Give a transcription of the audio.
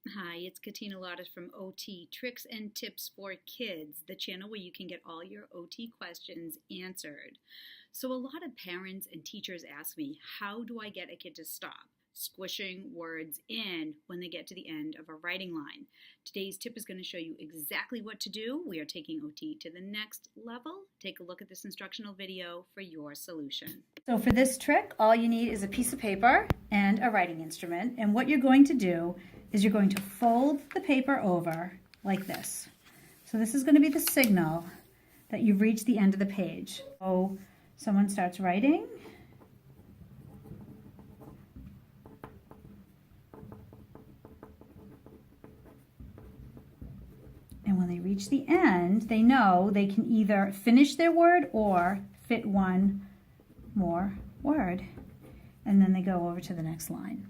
Hi, it's Katina Lotta from OT Tricks and Tips for Kids, the channel where you can get all your OT questions answered. So, a lot of parents and teachers ask me, how do I get a kid to stop squishing words in when they get to the end of a writing line? Today's tip is going to show you exactly what to do. We are taking OT to the next level. Take a look at this instructional video for your solution. So for this trick, all you need is a piece of paper and a writing instrument. And what you're going to do is you're going to fold the paper over like this. So this is going to be the signal that you've reached the end of the page. So someone starts writing. And when they reach the end, they know they can either finish their word or fit one more word. And then they go over to the next line.